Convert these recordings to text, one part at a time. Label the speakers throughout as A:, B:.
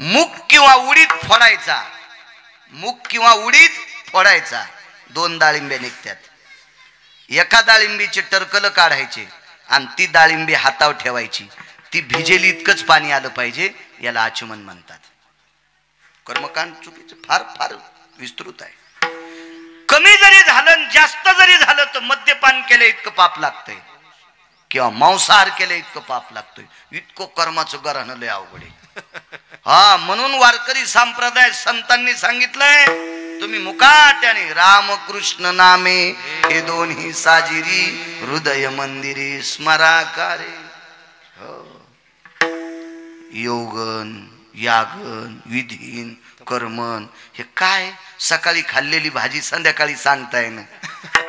A: मूग किंवा उडीद फोडायचा, मूग किंवा उडीद फोडायचा, 2 डाळिंब्या निघतात. एका डाळिंबीचे टरकल काढायचे आणि ती डाळिंबी हातावर ठेवायची. ती भिजेली इतकंच पाणी आलं पाहिजे, याला आचमन म्हणतात. कर्मकांड चुकीचं फार फार विस्तृत आहे. कमी जरी झालं जास्त जरी झालं तर मद्यपान केलं इतकं पाप लागतंय किंवा मांसाहार केलं इतकं पाप लागतोय. इतकं कर्माचं गऱ्हाण लय अवघड आहे. हा, म्हणून वारकरी संप्रदाय संतांनी सांगितलंय, तुम्ही मुकाट्याने रामकृष्ण नामे हे दोन्ही साजिरी हृदय मंदिरी स्मराकारे. योगन यागन विधीन कर्मन हे काय? सकाळी खाल्लेली भाजी संध्याकाळी सांगताय ना,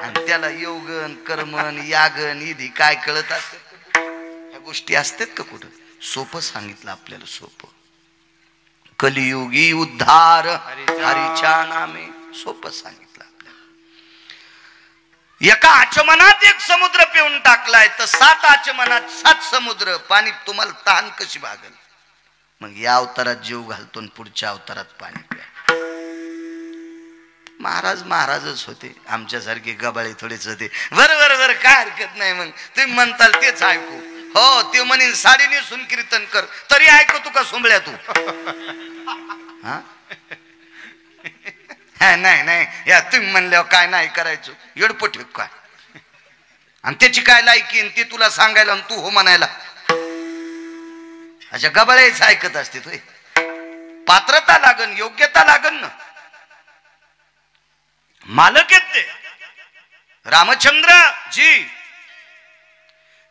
A: आणि त्याला योगन कर्मन यागन विधी काय कळत असत? ह्या गोष्टी असतात का कुठं? सोपं सांगितलं आपल्याला, सोपं. कलियुगी उद्धार हरीच्या नामे, सोपं सांगितलं आपल्याला. एका आचमनात 1 समुद्र पिऊन टाकलाय तर 7 आचमनात 7 समुद्र. पाणी तुम्हाला तहान कशी भागल? मग या अवतारात जीव घालतो आणि पुढच्या अवतारात पाणी प्या. महाराज महाराजच होते, आमच्यासारखे गबाळे थोडेच होते. बरोबर काय हरकत नाही. मग तुम्ही म्हणताल तेच ऐकू. हो, ते म्हणे साडी नेसून कीर्तन कर, तरी ऐकतो का सोंबळ्या तू? नाही या तुम्ही म्हणल्यावर काय नाही करायचं, येडपट काय? आणि त्याची काय लायकी ते तुला सांगायला आणि तू हो म्हणायला? अशा गबाळ्याच ऐकत असते. तुय पात्रता लागन, योग्यता लागन ना. मालक आहेत ते रामचंद्र जी.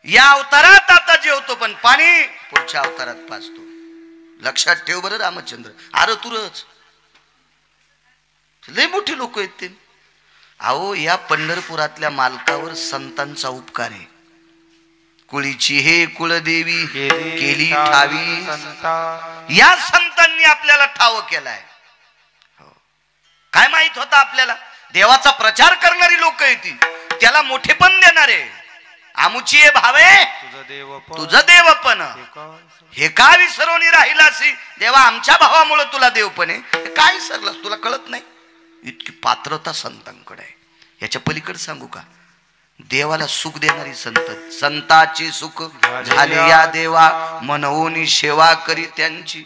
A: या अवतारात आता जेवतो पण पाणी पुढच्या अवतारात पाजतो. लक्षात ठेव बरं रामचंद्र. अरे तुरच लय मोठी लोक आहेत ते. अहो, या पंढरपुरातल्या मालकावर संतांचा उपकार आहे. कुळीची हे कुळदेवी केली ठावी, या संतांनी आपल्याला ठाव केलाय. काय माहित होता आपल्याला? देवाचा प्रचार करणारी लोक आहेत ती, त्याला मोठेपण देणारे. आमुची भावे तुझं देवपण हे का विसरवणी राहिलासी? देवा, आमच्या भावामुळे तुला देवपण आहे. काय विसरलास? तुला कळत नाही? इतकी पात्रता संतांकडे आहे. याच्या पलीकडे सांगू का? देवाला सुख देणारी संत, संताचे सुख झाले या देवा मनवून सेवा करी त्यांची.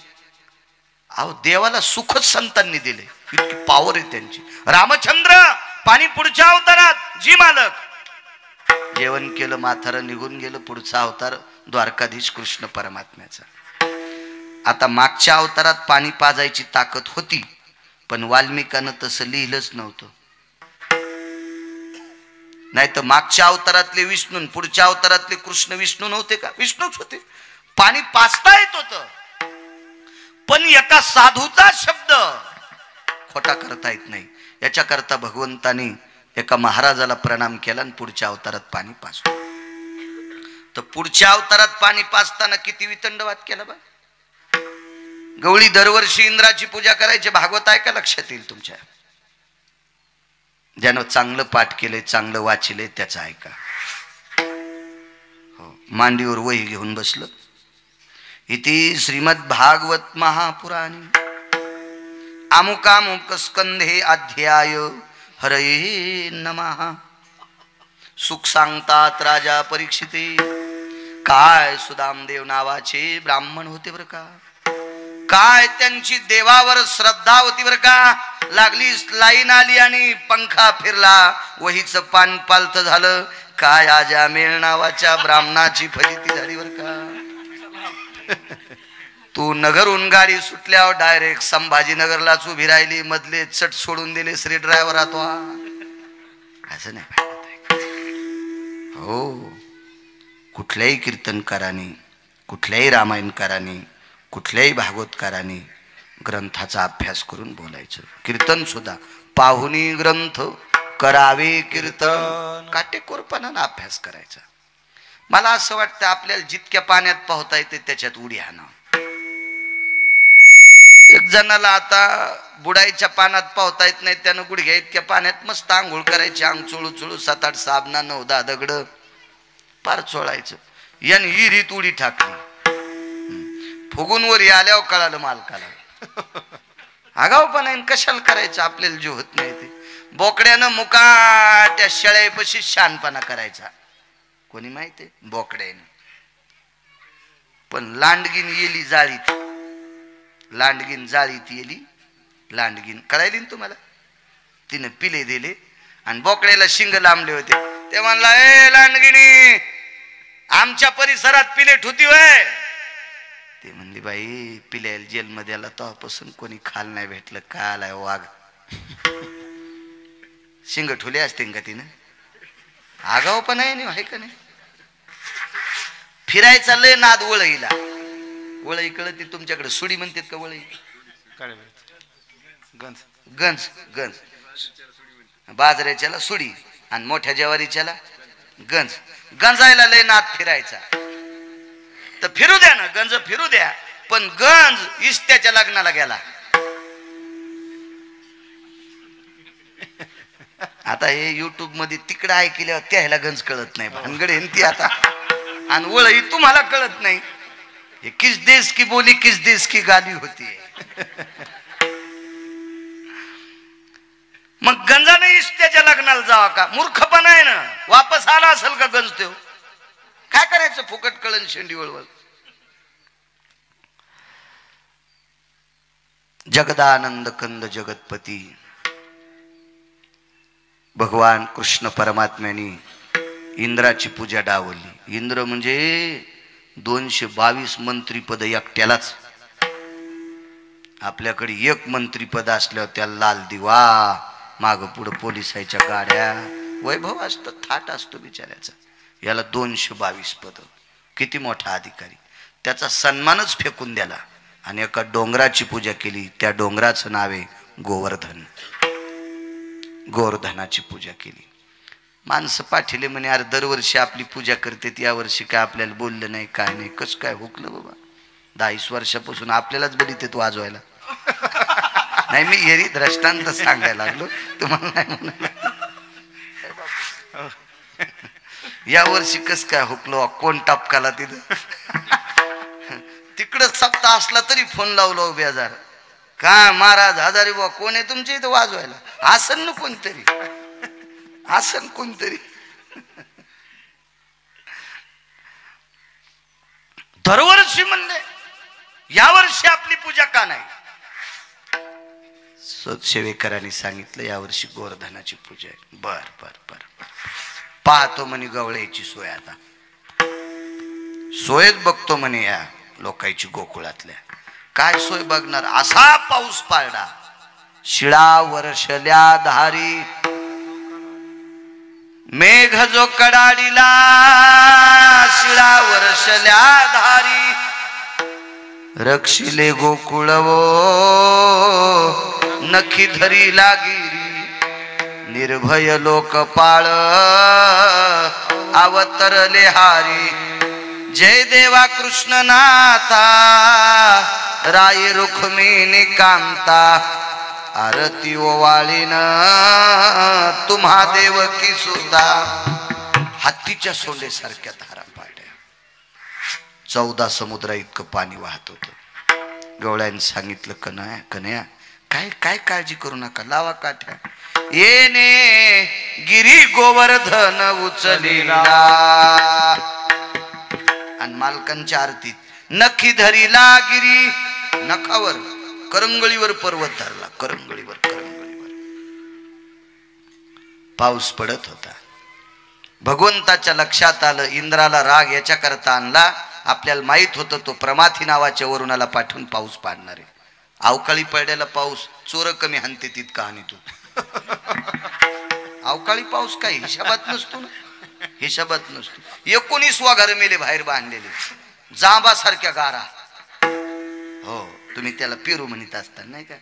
A: अहो, देवाला सुखच संतांनी दिले, इतकी पावर आहे त्यांची. रामचंद्र पाणी पुढच्या अवतारात जी मालक. जेवण केलं, म्हातारं निघून गेलं. पुढचा अवतार द्वारकाधीश कृष्ण परमात्म्याचा. आता मागच्या अवतारात पाणी पाजायची ताकद होती, पण वाल्मिकानं तसं लिहिलंच नव्हतं. नाही तर मागच्या अवतारातले विष्णू, पुढच्या अवतारातले कृष्ण विष्णू नव्हते का? विष्णूच होते. पाणी पाजता येत होतं, पण एका साधूचा शब्द खोटा करता येत नाही. याच्याकरता भगवंतानी एका महाराजाला प्रणाम केला आणि पुढच्या अवतारात पाणी पाजतो. तर पुढच्या अवतारात पाणी पाजताना किती वितंडवाद केला बा. गवळी दरवर्षी इंद्राची पूजा करायची. भागवत आहे का? लक्षात येईल तुमच्या. ज्यानं चांगलं पाठ केलंय, चांगलं वाचलंय, त्याचं ऐका. हो, मांडीवर वही घेऊन बसलं. इति श्रीमद भागवत महापुराणी अमुकामुक स्कंधे अध्याय हरये नमः. सुख सांगतात राजा परीक्षिते. काय सुदामदेव नावाचे ब्राह्मण होते बरं का. काय त्यांची देवावर श्रद्धा होती बरं का. लागली लाईन आली आणि पंखा फिरला, वहीचं पान पालत झालं. काय आजामेळ नावाच्या ब्राह्मणाची फजिती झाली बरं का. तू नगरहून गाडी सुटल्यावर डायरेक्ट संभाजीनगरलाच उभी राहिली. मधले चट सोडून दिले श्री ड्रायव्हर तो. असं नाही पाहिजे. हो, कुठल्याही कीर्तनकारांनी, कुठल्याही रामायणकारांनी, कुठल्याही भागवतकारांनी ग्रंथाचा अभ्यास करून बोलायचं. कीर्तन सुद्धा पाहुणी ग्रंथ करावे कीर्तन, काटेकोरपणानं अभ्यास करायचा. मला असं वाटतं आपल्याला जितक्या पाण्यात पोहता येते त्याच्यात उडी हाणा. एक जणाला आता बुडायच्या पाण्यात पोहता येत नाही, त्यानं गुडघ्या इतक्या पाण्यात मस्त आंघोळ करायची. अंग चोळू चोळू 7-8 साबणा 9-10 दगड पार चोळायचं. याने विहिरीत उडी टाकली. फुगून वर आल्यावर कळालं मालकाला, आगाऊपणा कशाला करायचं, आपल्याला जे होत नाही ते. बोकड्यानं मुकाट्या शेळ्यापाशी शानपणा करायचा, कोणी माहितीये बोकड्याने. पण लांडगीन येली जाळीत, लांडगीन जाळीत येली, लांडगीन कळायली ना तुम्हाला. तिने पिले दिले आणि बोकड्याला शिंग लांबले होते. ते म्हणला, ए लांडगिनी, आमच्या परिसरात पिलेट होती वय. ते म्हणली, बाई पिल्याला जेलमध्ये आला तेव्हापासून कोणी खाल नाही भेटलं, का आलाय वाघ. शिंग ठुले असते का तिनं. आगाव पण आहे का नाही. फिरायचा लय नाद वळईला. वळई कळती तुमच्याकडे, सुडी म्हणतात का वळई. गंज गंज गंज, बाजऱ्याच्याला सुडी आणि मोठ्या ज्वारीच्याला गंज. गंजायला लय नाद फिरायचा. तर फिरू द्या ना, गंज फिरू द्या, पण गंज इष्ट्याच्या लग्नाला गेला. आता हे युट्यूब मध्ये तिकडं ऐकल्यावर त्याला गंज कळत नाही, भानगड ती आता. आणि वळई तुम्हाला कळत नाही. हे किस देश की बोली किस देश की गाली होती. मग गंजाने इष्ट्याच्या लग्नाला जावा का, मूर्खपणा आहे ना. वापस आला असेल का गंज तो, काय करायचं, फुकट कळण शेंडी वळवळ. जगदानंद कंद जगतपती भगवान कृष्ण परमात्म्याने इंद्राची पूजा डावली. इंद्र म्हणजे 222 मंत्रीपद एकट्यालाच. आपल्याकडे एक मंत्रीपद असल्यावर त्याला लाल दिवा, माग पुढं पोलिसाच्या गाड्या, वैभव असतं, थाट असतो बिचाऱ्याचा. याला 222 पद. किती मोठा अधिकारी. त्याचा सन्मानच फेकून द्याला आणि एका डोंगराची पूजा केली. त्या डोंगराचं नाव आहे गोवर्धन. गोवर्धनाची पूजा केली. माणसं पाठीले म्हणे, अरे दरवर्षी आपली पूजा करते, या वर्षी काय आपल्याला बोललं नाही, काय नाही. कसं काय हुकलं बाबा. 10 वर्षापासून आपल्यालाच बडीत येतो वाजवायला. नाही, मी हेरी दृष्टांत सांगायला लागलो तुम्हाला, नाही म्हणाला. या वर्षी कस काय हुकलो, कोण टपकाला तिथं. तिकडं सप्ताह असला तरी फोन लावलो बेजार, का महाराज हजारी बुवा कोण आहे तुमच्या इथं वाजवायला. आसन ना कोणतरी, आसन कोणतरी. दरवर्षी म्हणले, यावर्षी आपली पूजा का नाही. सेवेकरांनी सांगितलं, यावर्षी गोवर्धनाची पूजा आहे. बर बर बर बर, पाहतो म्हणे गवळ्याची सोय. आता सोयच बघतो म्हणे या लोकांची गोकुळातल्या. काय सोय बघणार. असा पाऊस पाडला, शिळा वर्षल्या धारी. मेघ जो कडाडीला, शिळा वर्षल्या धारी. रक्षिले गोकुळवो, नखी धरी लागिरी. निर्भय लोकपाळ, अवतरले हारी. जय देवा कृष्णनाथा, राय रुक्मिणी कांता. आरती ओवाळीन तुम्हा देवकी सुद्धा. हत्तीच्या सोंडेसारख्या धारा पाड्या. 14 समुद्रा इतकं पाणी वाहत होतं. गवळ्याने सांगितलं, कन्या कन्या काय काय काळजी करू नका, लावा काठ्या. येणे गिरी गोवर्धन उचलीला. आणि मालकांच्या आरतीत नखी धरीला गिरी. नखावर करंगळीवर पर्वत धरला, करंगळीवर करंगळीवर. पाऊस पडत होता. भगवंताच्या लक्षात आलं, इंद्राला राग याच्या करता आणला. आपल्याला माहित होतं तो प्रमाथी नावाच्या वरुणाला पाठवून पाऊस पाडणार आहे. अवकाळी पडलेला पाऊस चोर कमी हाणते तितका आणि तू. अवकाळी पाऊस काही हिशोबात नसतो ना, हिशोबात नसतो. 19 घर मेले बाहेर बांधलेले, जांबा सारख्या गारा. हो, तुम्ही त्याला पेरू म्हणत असता नाही का.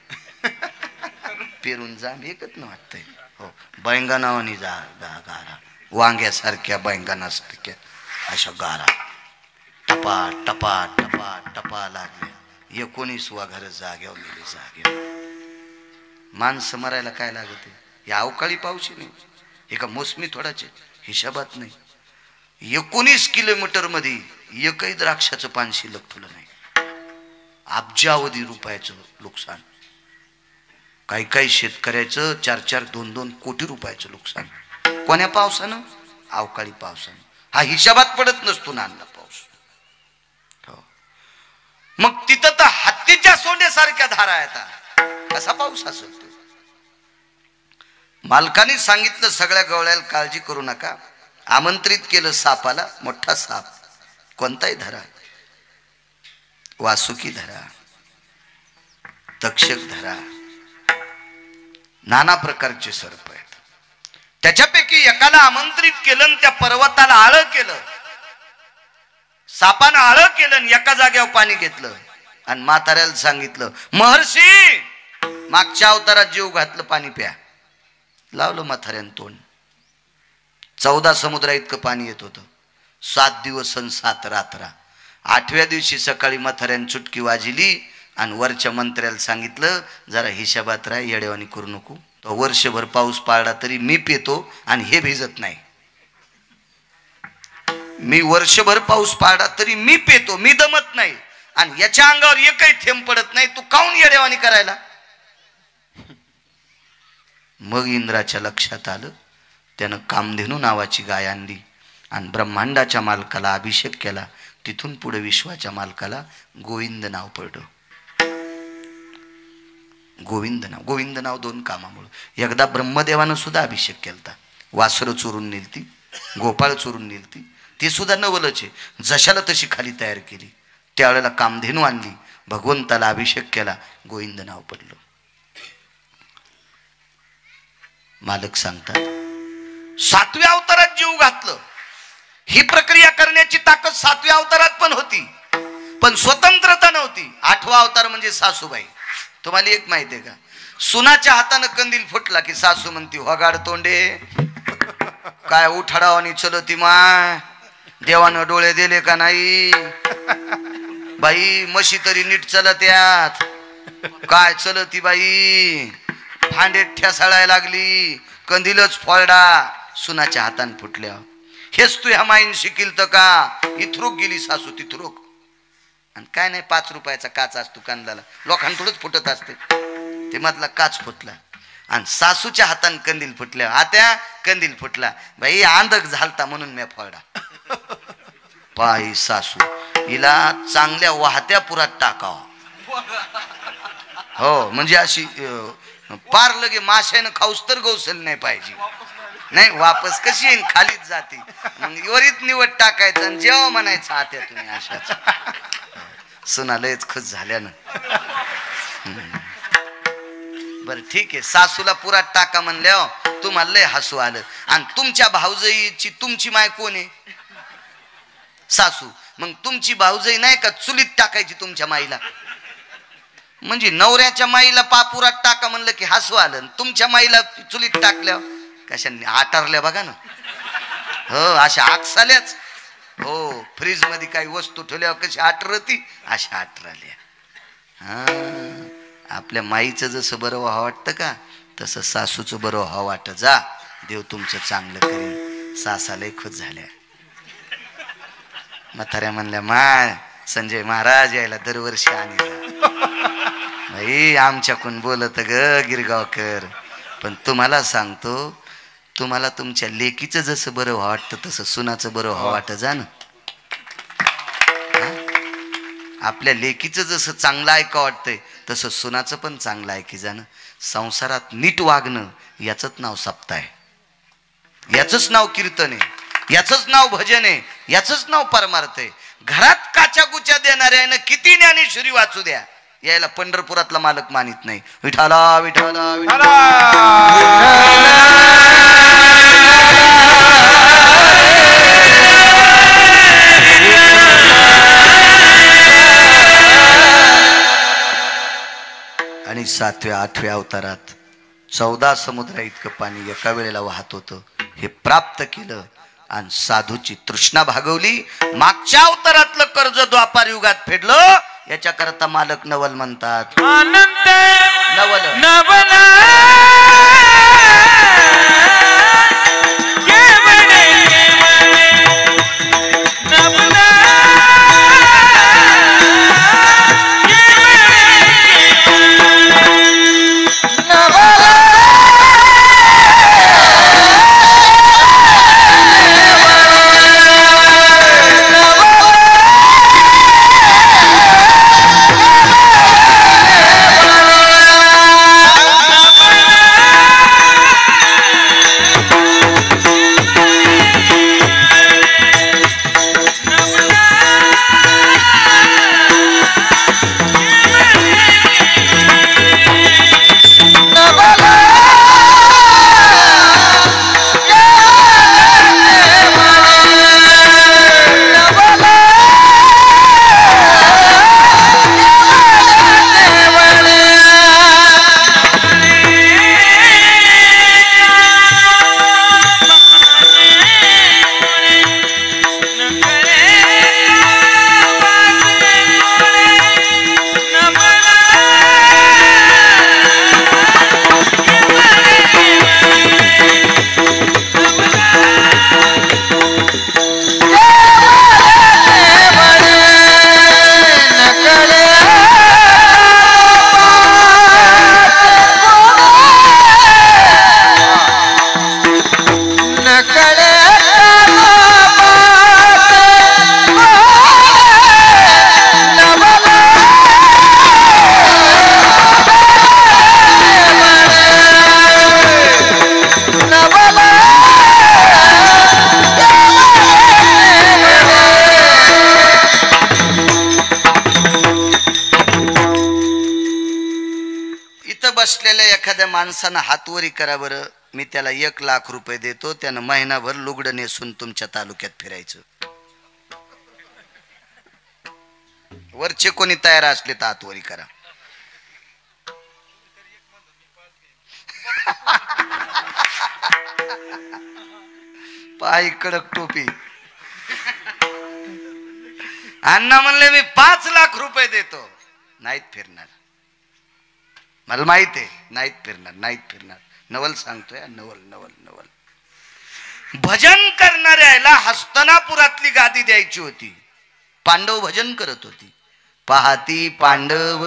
A: पेरून जांब एकच न वाटतंय. हो, बैंगनावानी गारा, वांग्यासारख्या बैंगनासारख्या अशा गारा टपा टपा टपा टपा लागल्या. 19 घर जाग्यावर गेले, जाग्यावर. माणसं मरायला काय लागत आहे. या अवकाळी पाऊस नाही, एका मोसमी थोडाचे हिशोबात नाही. 19 किलोमीटर मध्ये एकही द्राक्षाचं पान शिल्लक ठेवलं नाही. अब्जावधी रुपयाचं नुकसान. काही काही शेतकऱ्याचं 4-4, 2-2 कोटी रुपयाचं नुकसान. कोण्या पावसानं? अवकाळी पावसानं. हा हिशोबात पडत नसतो ना अण्णा पाऊस. हो. मग तिथं तर हत्तीच्या सोंडेसारख्या धारा येतात. कसा पाऊस असेल तो? मालकाने सांगितलं सगळ्या गवळ्याला काळजी करू नका. आमंत्रित केलं सापाला. मोठा साप, कोणताही धरा, वासुकी धरा, तक्षक धरा, नाना प्रकारचे सर्प आहेत. त्याच्यापैकी एकाला आमंत्रित केलं आणि त्या पर्वताला आळं केलं. सापानं आळं केलं आणि एका जागेवर पाणी घेतलं आणि म्हाताऱ्याला सांगितलं, महर्षी मागच्या अवतारात जीव घातलं, पाणी प्या. लावलं म्हाताऱ्यानं तोंड. 14 समुद्रा इतकं पाणी येत होतं. 7 दिवस आणि 7 रात्रा. 8व्या दिवशी सकाळी म्हाताऱ्यानं चुटकी वाजली आणि वरच्या मंत्र्याला सांगितलं, जरा हिशोबात राह, येडेवानी करू नको. तो वर्षभर पाऊस पाळला तरी मी पेतो आणि हे भिजत नाही. मी वर्षभर पाऊस पाळला तरी मी पेतो, मी दमत नाही, आणि याच्या अंगावर एकही थेंब पडत नाही. तू काऊन येडेवानी करायला? मग इंद्राच्या लक्षात आलं. त्यानं कामधेनू नावाची गाय आणली आणि ब्रह्मांडाच्या मालकाला अभिषेक केला. तिथून पुढे विश्वाच्या मालकाला गोविंद नाव पडलं. गोविंद नाव. गोविंद नाव 2 कामामुळे. एकदा ब्रह्मदेवानं सुद्धा अभिषेक केलता. वासरं चोरून नेलती, गोपाळ चोरून नेलती, ती सुद्धा नवलच आहे. जशाला तशी खाली तयार केली. त्यावेळेला कामधेनू आणली, भगवंताला अभिषेक केला, गोविंद नाव पडलं. मालक सांगतात 7व्या अवतारात जीव घातलं. ही प्रक्रिया करण्याची ताकद 7व्या अवतारात पण होती, पण स्वतंत्रता नव्हती. 8वा अवतार म्हणजे सासूबाई. तुम्हाला एक माहिती आहे का? सुनाच्या हातानं कंदील फुटला की सासू म्हणती, होगाड तोंडे, काय उठाडावानी चलती माय, देवानं डोळे दिले का नाही बाई, म्हशी तरी नीट चलत यात, काय चलती बाई, भांडे ठेसाळायला लागली, कंदीलच फोडा. सुनाच्या हातान फुटल्या. हेच तू ह्या माईन शिकील तर का? इथरूक गेली सासू तिथरूक. आणि काय नाही, 5 रुपयाचा काच असतो कांदाला, लोकांकडूनच फुटत असते, ते मधला काच फुटला आणि सासूच्या हातान कंदील फुटल्या. आत्या कंदील फुटला बाई, आंधक झालता म्हणून मी फोडा. पाय सासू, हिला चांगल्या वाहत्या पुरात टाकावा. हो, म्हणजे अशी पार लगे माशानं खाऊस तर गौसल नाही पाहिजे. नाही, वापस कशी येईन, खालीच जाते. मग वरीत निवड टाकायचं आणि जेव्हा म्हणायचं आत्या तुम्ही अशाच. सुना लयच खुश झाल्यानं. बर ठीक आहे, सासूला पुरात टाका म्हणल्यावर तुम्हाला लय हसू आलं. आणि तुमच्या भाऊजाईची तुमची माय कोण आहे? सासू. मग तुमची भाऊजाई नाही का चुलीत टाकायची तुमच्या माईला? म्हणजे नवऱ्याच्या माईला पापुरात टाका म्हणलं की हसू आलं, तुमच्या माईला चुलीत टाकल्यावर कशाने आटारल्या बघा ना. हो, अशा आकसाल्याच. हो, फ्रीज मध्ये काही वस्तू ठेवल्यावर कशी आटरती, अशा आटराल्या. हा, आपल्या माईचं जसं बरं व्हावं वाटतं का, तसं सासूचं बरं व्हावं वाटतं. जा, देव तुमचं चांगलं करेल. सासालाही खुश झाल्या. म्हाताऱ्या म्हणल्या, माय संजय महाराज यायला दरवर्षी आणि भाई आमच्याकडून बोलत ग गिरगावकर, पण तुम्हाला सांगतो, तुम्हाला तुमच्या लेकीचं जसं बरं व्हावं वाटतं तसं सुनाचं बरं व्हावं वाटतं. जा ना, आपल्या लेकीचं जसं चांगलं ऐका वाटतंय तसं सुनाचं पण चांगलं ऐकी जाणं. संसारात नीट वागणं याचंच नाव सप्ताह आहे, याचंच नाव कीर्तन आहे, याचंच नाव भजन आहे, याचंच नाव परमार्थ आहे. घरात काच्या गुच्या देणाऱ्यानं किती ज्ञानेश्वरी वाचू द्या, यायला पंढरपुरातला मालक मानित नाही. विठाला विठाला विठाला. आणि 7व्या 8व्या अवतारात 14 समुद्रा इतकं पाणी एका वेळेला वाहत होतं. हे प्राप्त केलं आणि साधूची तृष्णा भागवली. मागच्या अवतारातलं कर्ज द्वापार युगात फेडलं. याच्या करता मालक नवल म्हणतात. नवल नवल
B: नवल
A: बसलेल्या एखाद्या माणसानं हातवरी करा बरं, मी त्याला 1,00,000 रुपये देतो, त्यानं महिनाभर लुगडं नेसून तुमच्या तालुक्यात फिरायचं. वरचे कोणी तयार असले तर हातवरी करा. पाय कडक टोपी. अण्णा म्हणले मी 5,00,000 रुपये देतो. नाहीत फिरणार, मला माहित आहे. नाहीत फिरणार. नवल सांगतोय, नवल नवल नवल. भजन करणाऱ्याला हस्तनापुरातली गादी द्यायची होती. पांडव भजन करत होती. पाहती पांडव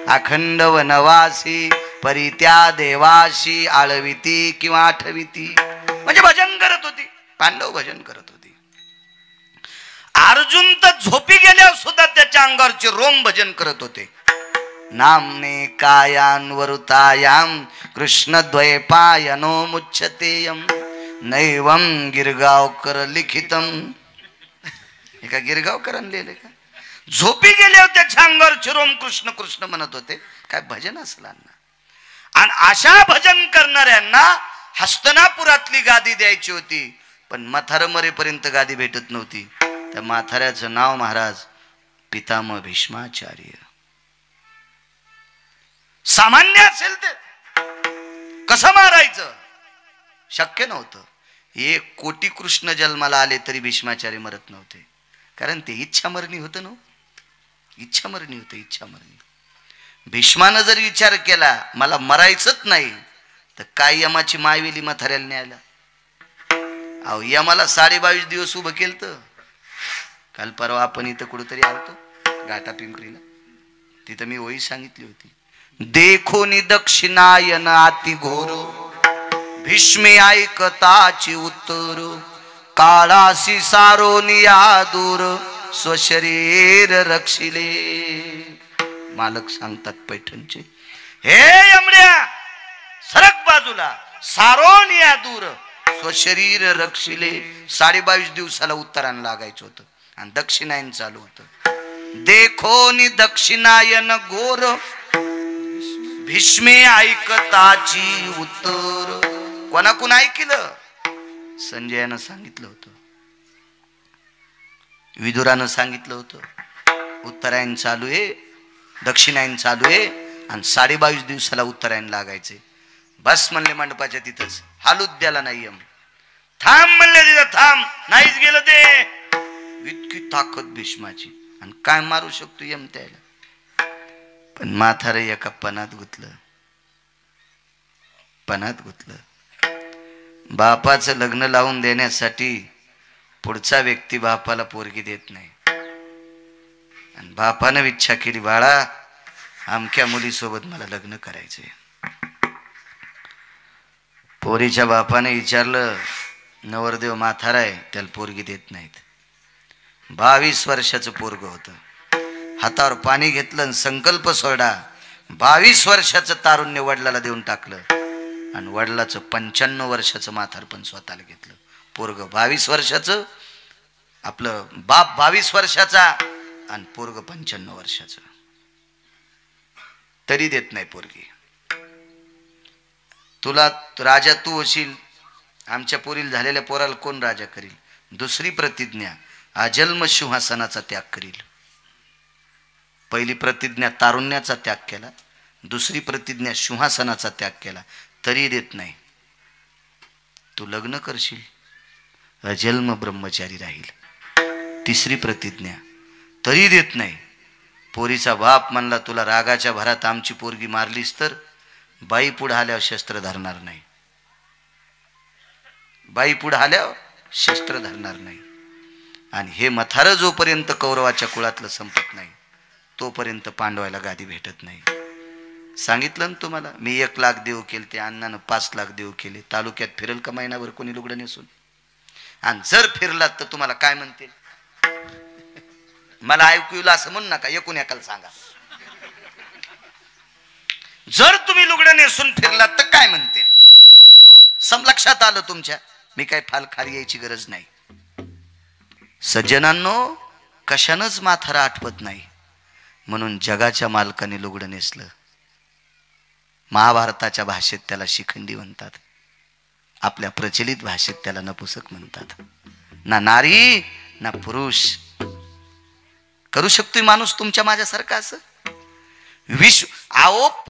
A: अखंड वनवासी, परित्या देवाशी आळविती किंवा आठविती. म्हणजे भजन करत होती. पांडव भजन करत होती. अर्जुन तर झोपी गेल्यावर सुद्धा त्याच्या अंगावरचे रोम भजन करत होते. नामने कायान वरुतायाम कृष्ण द्वैपायनो मुच्यतेयम नैवम गिरगावकर लिखितम. एका गिरगावकरांनी लिहिले का? झोपी गेल्यावर त्याच्या अंगावरचे रोम कृष्ण कृष्ण म्हणत होते. काय भजन असेल अण्णा. आणि अशा भजन करणाऱ्यांना हस्तनापुरातली गादी द्यायची होती. पण म्हातारं मरेपर्यंत गादी भेटत नव्हती. त्या म्हाताऱ्याचं नाव महाराज पितामह भीष्माचार्य. सामान्य असेल ते कसं मारायचं शक्य नव्हतं. 1,00,00,000 कृष्ण जन्माला आले तरी भीष्माचार्य मरत नव्हते. कारण ते इच्छामरणी होतं ना. इच्छामरणी होतं, इच्छामरणी. भीष्मानं जर विचार केला मला मरायचंच नाही तर काय यमाची मायवेली म्हाताऱ्याला न्यायला. अहो यमाला 22.5 दिवस उभं केलं. तर काल परवा आपण इथं कुठंतरी आलतो घाटा पिंपरीला. तिथं मी ओळी सांगितली होती. देखो नि दक्षिणायन अति घोर भीष्मे ऐकताची उत्तर काळासी सारोनिया दूर स्वशरीर रक्षिले. मालक सांगतात पैठणचे, हे यमड्या सरक बाजूला, सारोनिया दूर स्वशरीर रक्षिले. 22.5 दिवसाला उत्तरायण लागायचं होतं आणि दक्षिणायन चालू होतं. देखो नि दक्षिणायन घोर भीष्मे ऐकताची उत्तर. कोणाकोण ऐकलं? संजयानं सांगितलं होतं, विदुरानं सांगितलं होतं. उत्तरायण चालू आहे, दक्षिणायन चालू आहे आणि 22.5 दिवसाला उत्तरायण लागायचे. बस म्हणले मंडपाच्या तिथंच, हालूच द्याला नाही यम. थांब म्हणले तिथं, थांब. नाहीच गेलं ते. इतकी ताकद भीष्माची. आणि काय मारू शकतो यम त्याला. पण म्हातारं एका पणात गुतलं. बापाचं लग्न लावून देण्यासाठी पुढचा व्यक्ती बापाला पोरगी देत नाही. आणि बापानं इच्छा केली, बाळा अमक्या मुलीसोबत मला लग्न करायचंय. पोरीच्या बापाने विचारलं, नवरदेव म्हातारा आहे त्याला पोरगी देत नाहीत. 22 वर्षाचं पोरग होतं. हातावर पाणी घेतलं आणि संकल्प सोडा. 22 वर्षाचं तारुण्य वडिलाला देऊन टाकलं आणि वडिलाचं 95 वर्षाचं म्हातारपण स्वतःला घेतलं. पोरग 22 वर्षाचं, आपलं बाप 22 वर्षाचा आणि पोरग 95 वर्षाचं. तरी देत नाही पोरगी. तुला राजा तू होशील, आमच्या पोरील झालेल्या पोराला कोण राजा करील? दुसरी प्रतिज्ञा, अजन्म सिंहासनाचा त्याग करील. पहिली प्रतिज्ञा तारुण्याचा त्याग केला, दुसरी प्रतिज्ञा सिंहासनाचा त्याग केला, तरी देत नाही. तू लग्न करशील, अजन्म ब्रह्मचारी राहील. तिसरी प्रतिज्ञा, तरी देत नाही. पोरीचा बाप म्हणला, तुला रागाच्या भरात आमची पोरगी मारलीस तर बाई पुढे आल्यावर शस्त्र धरणार नाही. बाई पुढे आल्यावर शस्त्र धरणार नाही. आणि हे मथार जोपर्यंत कौरवाच्या कुळातलं संपत नाही तोपर्यंत पांडवाला गादी भेटत नाही. सांगितलं ना तुम्हाला, मी 1,00,000 देऊ केले, ते अण्णानं 5,00,000 देऊ केले. तालुक्यात फिरेल का महिनाभर कोणी लुगडं नेसून? आणि जर फिरलात तर तुम्हाला काय म्हणतील? मला ऐकू येईल असं म्हणू नका, एकूण एकाला सांगा. जर तुम्ही लुगडं नेसून फिरलात तर काय म्हणतील? लक्षात आलं तुमच्या? मी काय फालखारी यायची गरज नाही. सज्जनांनो, कशानंच म्हातारा आठवत नाही म्हणून जगाच्या मालकाने लुगडं नेसलं. महाभारताच्या भाषेत त्याला शिखंडी म्हणतात, आपल्या प्रचलित भाषेत त्याला नपुसक म्हणतात. ना नारी ना पुरुष करू शकतोय माणूस तुमच्या माझ्यासारखा असं विश्व. आओ